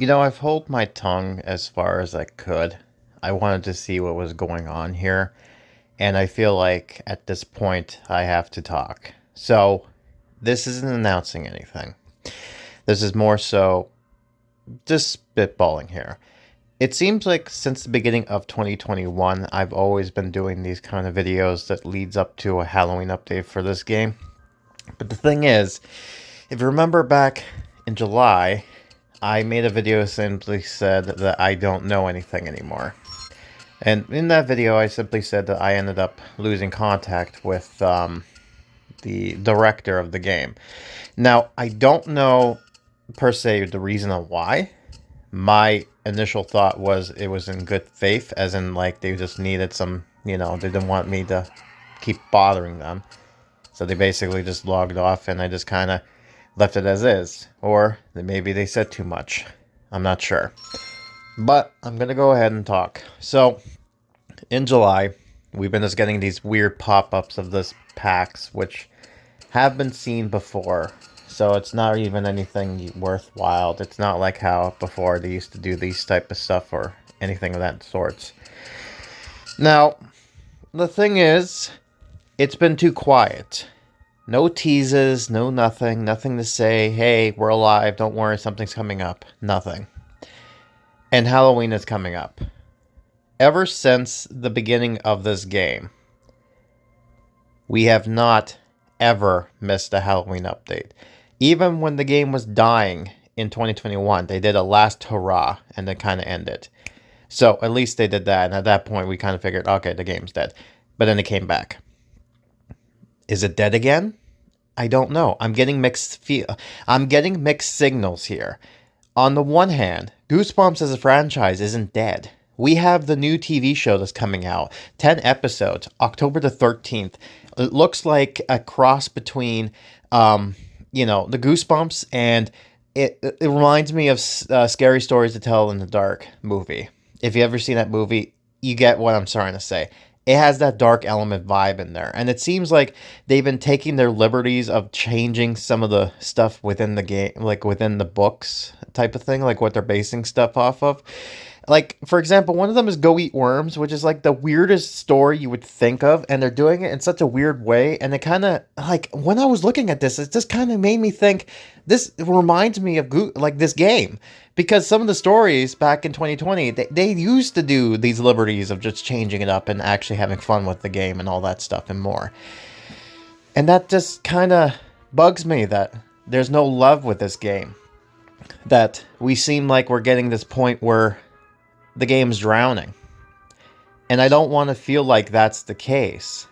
I've held my tongue as far as I could. I wanted to see what was going on here, and I feel like at this point I have to talk. So, this isn't announcing anything. This is more so just spitballing here. It seems like since the beginning of 2021, I've always been doing these kind of videos that leads up to a Halloween update for this game. But the thing is, if you remember back in July, I made a video simply said that I don't know anything anymore. And in that video, I simply said that I ended up losing contact with the director of the game. Now, I don't know per se the reason on why. My initial thought was it was in good faith, as in, like, they just needed some, they didn't want me to keep bothering them. So they basically just logged off, and I just kind of left it as is. Or maybe they said too much. I'm not sure. But I'm going to go ahead and talk. So, in July, we've been just getting these weird pop-ups of this packs, which have been seen before. So it's not even anything worthwhile. It's not like how before they used to do these type of stuff or anything of that sorts. Now, the thing is, it's been too quiet. No teases, no nothing. Nothing to say, hey, we're alive, don't worry, something's coming up. Nothing. And Halloween is coming up. Ever since the beginning of this game, we have not ever missed a Halloween update. Even when the game was dying in 2021, they did a last hurrah and then kind of ended. So at least they did that, and at that point we kind of figured, okay, the game's dead. But then it came back. Is it dead again? I don't know. I'm getting mixed signals here. On the one hand, Goosebumps as a franchise isn't dead. We have the new TV show that's coming out, 10 episodes, October the 13th. It looks like a cross between, the Goosebumps and it reminds me of Scary Stories to Tell in the Dark movie. If you ever seen that movie, you get what I'm trying to say. It has that dark element vibe in there. And it seems like they've been taking their liberties of changing some of the stuff within the game, like within the books type of thing, like what they're basing stuff off of. Like, for example, one of them is Go Eat Worms, which is like the weirdest story you would think of, and they're doing it in such a weird way. And it kind of, like, when I was looking at this, it just kind of made me think this reminds me of like this game. Because some of the stories back in 2020, they used to do these liberties of just changing it up and actually having fun with the game and all that stuff and more. And that just kind of bugs me that there's no love with this game. That we seem like we're getting this point where the game's drowning. And I don't want to feel like that's the case.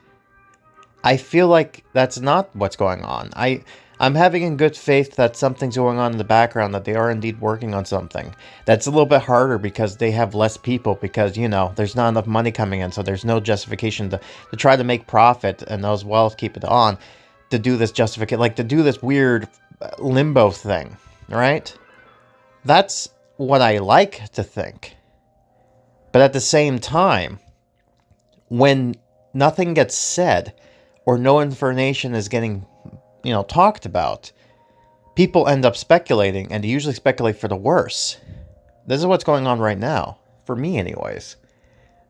I feel like that's not what's going on. I'm having in good faith that something's going on in the background, that they are indeed working on something. That's a little bit harder because they have less people because, there's not enough money coming in, so there's no justification to try to make profit and as well as keep it on to do this justification, like to do this weird limbo thing, right? That's what I like to think. But at the same time, when nothing gets said or no information is getting, talked about, people end up speculating, and they usually speculate for the worse. This is what's going on right now, for me anyways.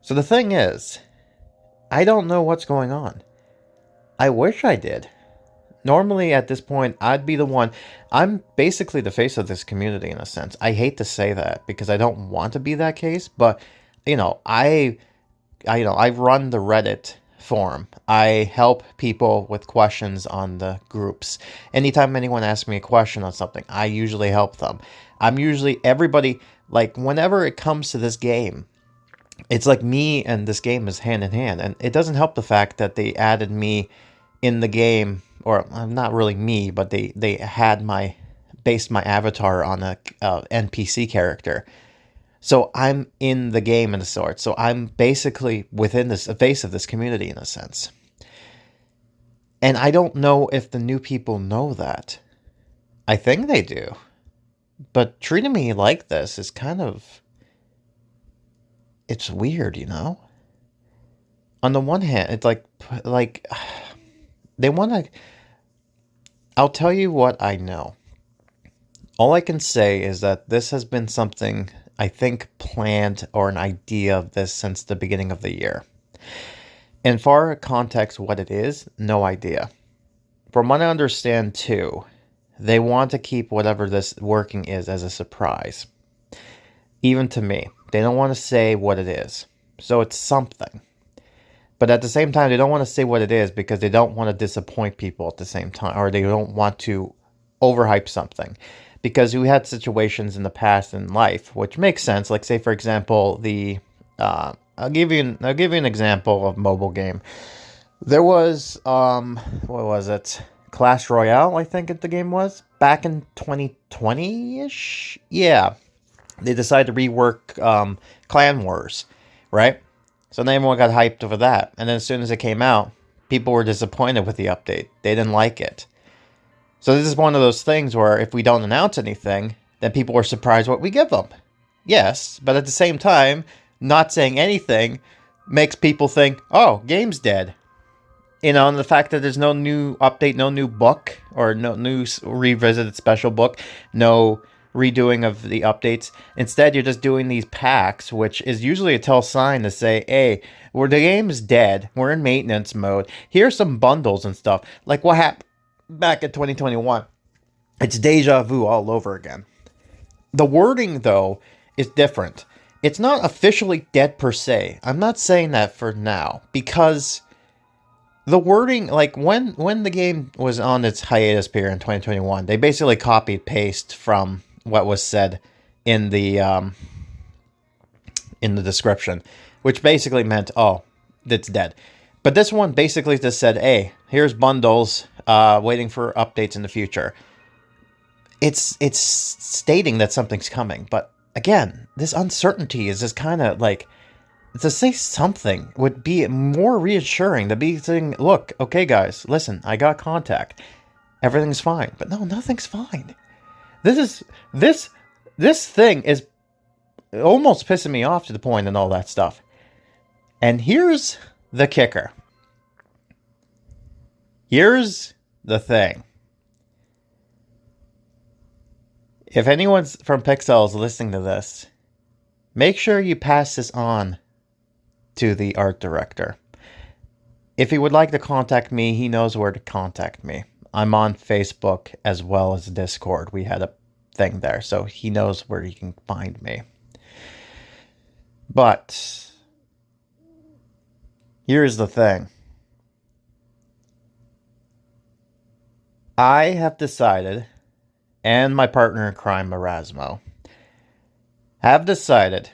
So the thing is, I don't know what's going on. I wish I did. Normally at this point, I'd be the one. I'm basically the face of this community in a sense. I hate to say that because I don't want to be that case, but I run the Reddit forum. I help people with questions on the groups. Anytime anyone asks me a question on something, I usually help them. I'm usually everybody, like, whenever it comes to this game, it's like me and this game is hand in hand. And it doesn't help the fact that they added me in the game, or not really me, but they had based my avatar on a NPC character. So I'm in the game in a sort. So I'm basically within the face of this community in a sense. And I don't know if the new people know that. I think they do. But treating me like this is kind of... It's weird, On the one hand, it's like they want to... I'll tell you what I know. All I can say is that this has been something I think planned, or an idea of this, since the beginning of the year. And for context, what it is, no idea. From what I understand too, they want to keep whatever this working is as a surprise. Even to me. They don't want to say what it is. So it's something. But at the same time, they don't want to say what it is because they don't want to disappoint people at the same time, or they don't want to overhype something. Because we had situations in the past in life, which makes sense. Like, say, for example, I'll give you an example of mobile game. There was what was it? Clash Royale, I think the game was back in 2020-ish. Yeah, they decided to rework Clan Wars, right? So then everyone got hyped over that. And then as soon as it came out, people were disappointed with the update. They didn't like it. So this is one of those things where if we don't announce anything, then people are surprised what we give them. Yes, but at the same time, not saying anything makes people think, oh, game's dead. You know, and the fact that there's no new update, no new book, or no new revisited special book, no redoing of the updates. Instead, you're just doing these packs, which is usually a tell sign to say, hey, the game's dead. We're in maintenance mode. Here's some bundles and stuff. Like what happened back in 2021. It's deja vu all over again. The wording, though, is different. It's not officially dead per se. I'm not saying that for now, because the wording, like when the game was on its hiatus period in 2021, they basically copied paste from what was said in the description, which basically meant, oh, it's dead. But this one basically just said, hey, here's bundles, waiting for updates in the future. It's stating that something's coming, but again, this uncertainty is just kind of like, to say something would be more reassuring, to be saying, look, okay guys, listen, I got contact. Everything's fine. But no, nothing's fine. This thing is almost pissing me off to the point and all that stuff. And here's the kicker. Here's the thing. If anyone's from Pixowl is listening to this, make sure you pass this on to the art director. If he would like to contact me, he knows where to contact me. I'm on Facebook as well as Discord. We had a thing there, so he knows where he can find me. But here's the thing. I have decided, and my partner in crime, Erasmo, have decided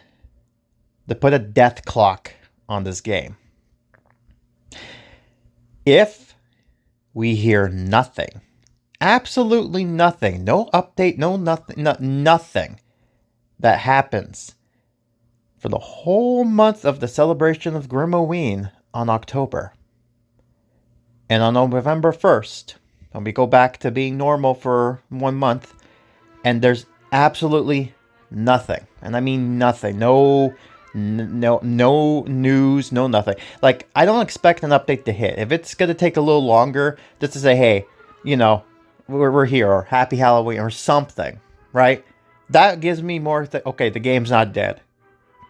to put a death clock on this game. If we hear nothing, absolutely nothing, no update, no nothing, nothing that happens for the whole month of the celebration of Grimokan on October, and on November 1st, when we go back to being normal for 1 month, and there's absolutely nothing, and I mean nothing, no news, no nothing. Like, I don't expect an update to hit. If it's going to take a little longer, just to say, hey, you know, we're here, or Happy Halloween, or something, right? That gives me more, okay, the game's not dead.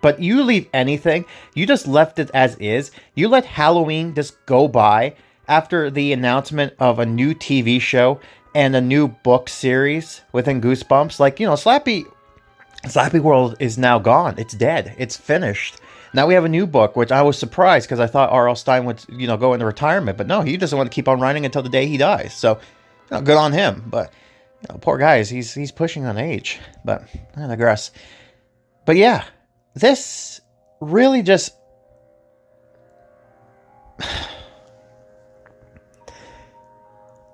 But you leave anything, you just left it as is. You let Halloween just go by after the announcement of a new TV show and a new book series within Goosebumps. Like, you know, Slappy World is now gone. It's dead. It's finished. Now we have a new book, which I was surprised because I thought R.L. Stine would, you know, go into retirement. But no, he doesn't want to keep on writing until the day he dies. So, you know, good on him. But, you know, poor guy, he's pushing on age. But I digress. But yeah, this really just...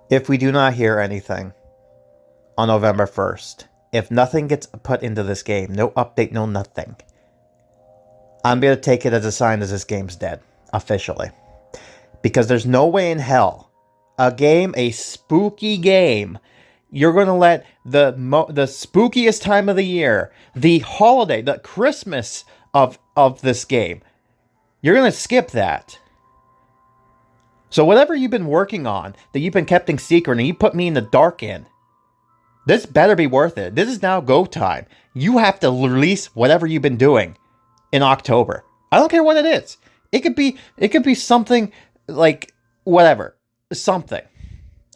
If we do not hear anything on November 1st, if nothing gets put into this game, no update, no nothing, I'm going to take it as a sign that this game's dead, officially. Because there's no way in hell, a spooky game, you're going to let the spookiest time of the year, the holiday, the Christmas of this game, you're going to skip that. So whatever you've been working on, that you've been kept in secret, and you put me in the dark in, This better be worth it. This is now go time. You have to release whatever you've been doing in October. I don't care what it is. It could be something like whatever. Something.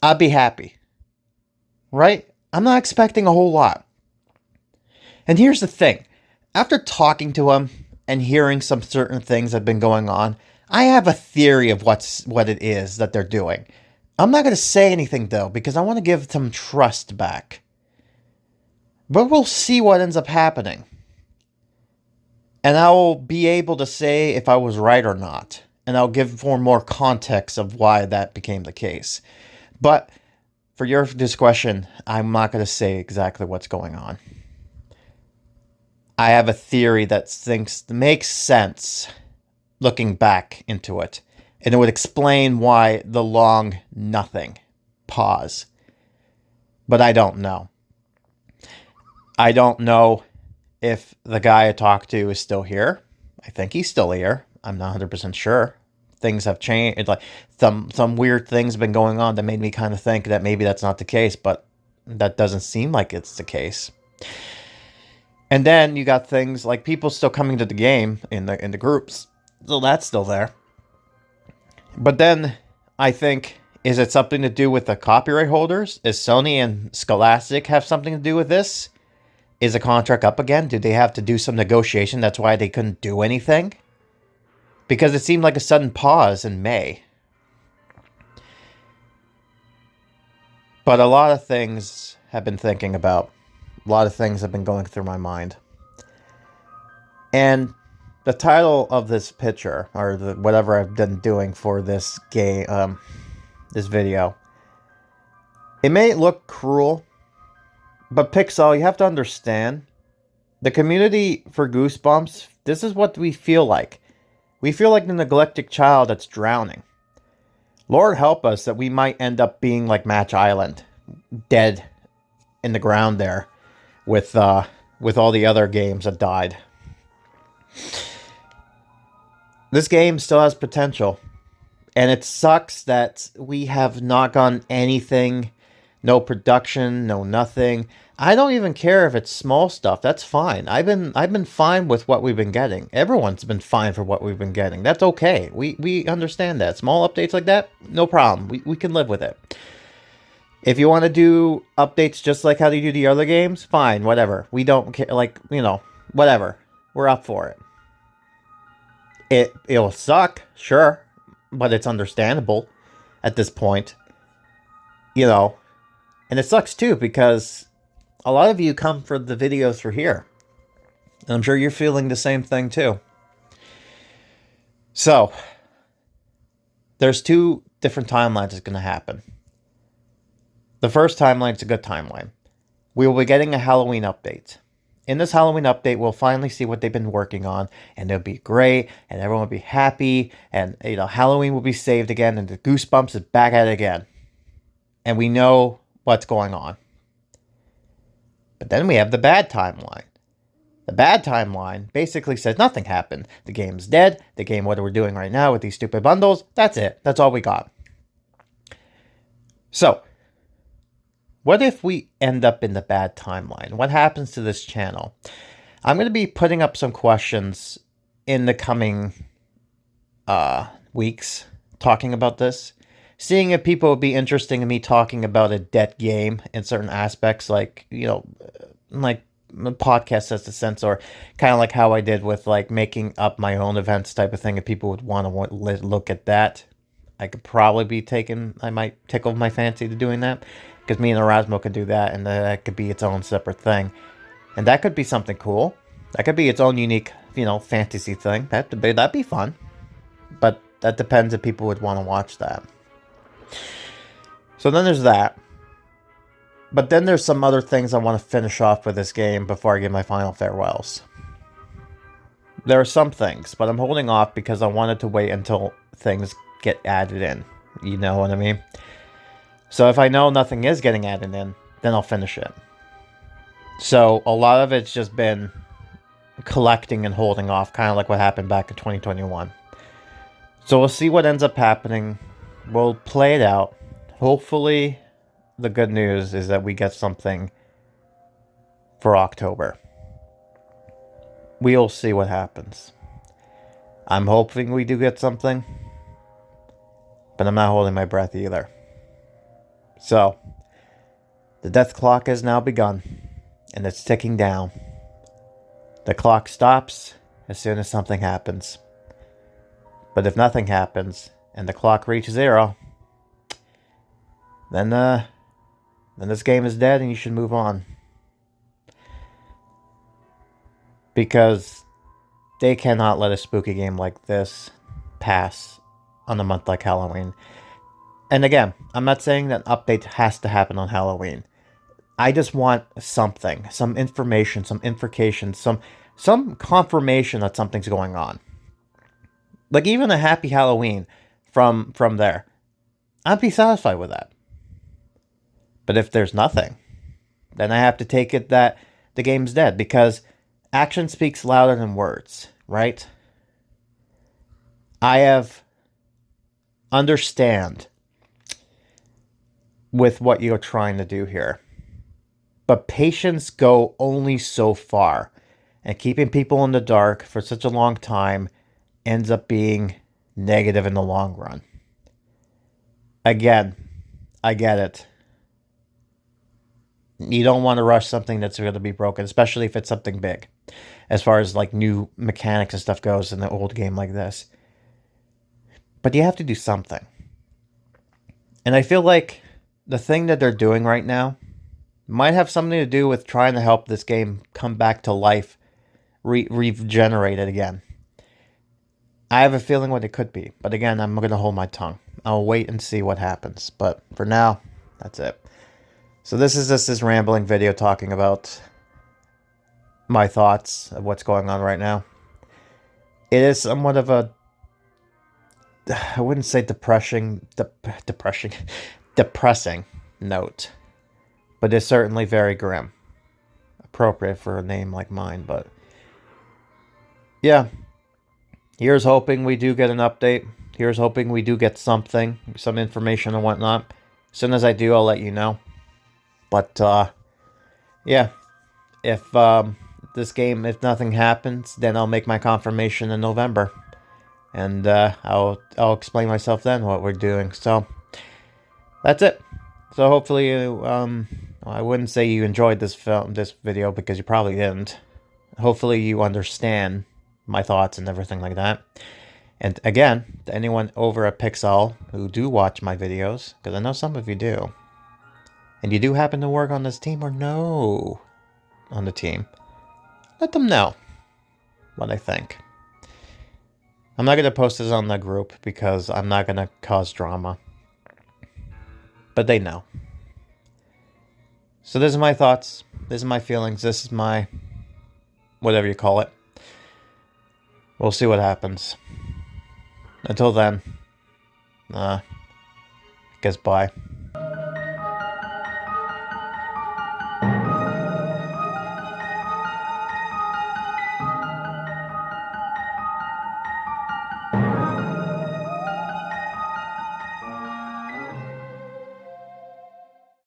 I'd be happy. Right? I'm not expecting a whole lot. And here's the thing. After talking to him and hearing some certain things that have been going on, I have a theory of what it is that they're doing. I'm not going to say anything, though, because I want to give some trust back. But we'll see what ends up happening. And I will be able to say if I was right or not. And I'll give more context of why that became the case. But for your discretion, I'm not going to say exactly what's going on. I have a theory that makes sense looking back into it. And it would explain why the long nothing pause. But I don't know. I don't know if the guy I talked to is still here. I think he's still here. I'm not 100% sure. Things have changed. Like some weird things have been going on that made me kind of think that maybe that's not the case, but that doesn't seem like it's the case. And then you got things like people still coming to the game in the groups. So that's still there. But then I think, is it something to do with the copyright holders? Is Sony and Scholastic have something to do with this? Is the contract up again? Did they have to do some negotiation? That's why they couldn't do anything? Because it seemed like a sudden pause in May. But a lot of things I've been thinking about. A lot of things have been going through my mind. And the title of this picture, or whatever I've been doing for this this video, it may look cruel, but Pixowl, you have to understand, the community for Goosebumps, this is what we feel like. We feel like the neglected child that's drowning. Lord help us that we might end up being like Match Island, dead in the ground there, with all the other games that died. This game still has potential, and it sucks that we have not gotten anything, no production, no nothing. I don't even care if it's small stuff. That's fine. I've been fine with what we've been getting. Everyone's been fine for what we've been getting. That's okay. We understand that. Small updates like that, no problem. We can live with it. If you want to do updates just like how you do the other games, fine, whatever. We don't care, like, whatever. We're up for it. It'll suck, sure, but it's understandable at this point. And it sucks too because a lot of you come for the videos for here. And I'm sure you're feeling the same thing too. So, there's 2 different timelines that's going to happen. The first timeline is a good timeline. We will be getting a Halloween update. In this Halloween update, we'll finally see what they've been working on, and it'll be great, and everyone will be happy, and Halloween will be saved again, and the Goosebumps is back at it again. And we know what's going on. But then we have the bad timeline. The bad timeline basically says nothing happened. The game's dead. The game, what we're doing right now with these stupid bundles, that's it. That's all we got. So, what if we end up in the bad timeline? What happens to this channel? I'm going to be putting up some questions in the coming weeks talking about this. Seeing if people would be interested in me talking about a dead game in certain aspects, like the podcast has a sense, or kind of like how I did with like making up my own events type of thing. If people would want to look at that, I might tickle my fancy to doing that, because me and Erasmo could do that, and that could be its own separate thing, and that could be something cool. That could be its own unique, fantasy thing. That'd be fun, but that depends if people would want to watch that. So then there's that. But then there's some other things I want to finish off with this game before I give my final farewells. There are some things, but I'm holding off because I wanted to wait until things get added in. You know what I mean? So if I know nothing is getting added in, then I'll finish it. So a lot of it's just been collecting and holding off, kind of like what happened back in 2021. So we'll see what ends up happening. We'll play it out. Hopefully, the good news is that we get something for October. We'll see what happens. I'm hoping we do get something, but I'm not holding my breath either. So, the death clock has now begun, and it's ticking down. The clock stops as soon as something happens. But if nothing happens, and the clock reaches 0, then this game is dead and you should move on. Because they cannot let a spooky game like this pass on a month like Halloween. And again, I'm not saying that update has to happen on Halloween. I just want something, some information, some implication, some confirmation that something's going on. Like even a happy Halloween from there. I'd be satisfied with that. But if there's nothing, then I have to take it that the game's dead, because action speaks louder than words, right? I have understand with what you're trying to do here. But patience go only so far. And keeping people in the dark for such a long time ends up being negative in the long run. Again, I get it. You don't want to rush something that's going to be broken, especially if it's something big, as far as like new mechanics and stuff goes in an old game like this. But you have to do something. And I feel like the thing that they're doing right now might have something to do with trying to help this game come back to life, regenerate it again. I have a feeling what it could be. But again, I'm going to hold my tongue. I'll wait and see what happens. But for now, that's it. So this is just this rambling video talking about my thoughts of what's going on right now. It is somewhat of a, I wouldn't say depressing note, but it's certainly very grim. Appropriate for a name like mine, but yeah. Here's hoping we do get an update. Here's hoping we do get something, some information and whatnot. As soon as I do, I'll let you know. But, yeah, if this game, if nothing happens, then I'll make my confirmation in November. And I'll explain myself then what we're doing. So, that's it. So hopefully you, I wouldn't say you enjoyed this video, because you probably didn't. Hopefully you understand my thoughts and everything like that. And again, to anyone over at Pixowl who do watch my videos, because I know some of you do, and you do happen to work on this team or know on the team, let them know what I think. I'm not going to post this on the group because I'm not going to cause drama. But they know. So this is my thoughts. This is my feelings. This is my whatever you call it. We'll see what happens. Until then, I guess bye.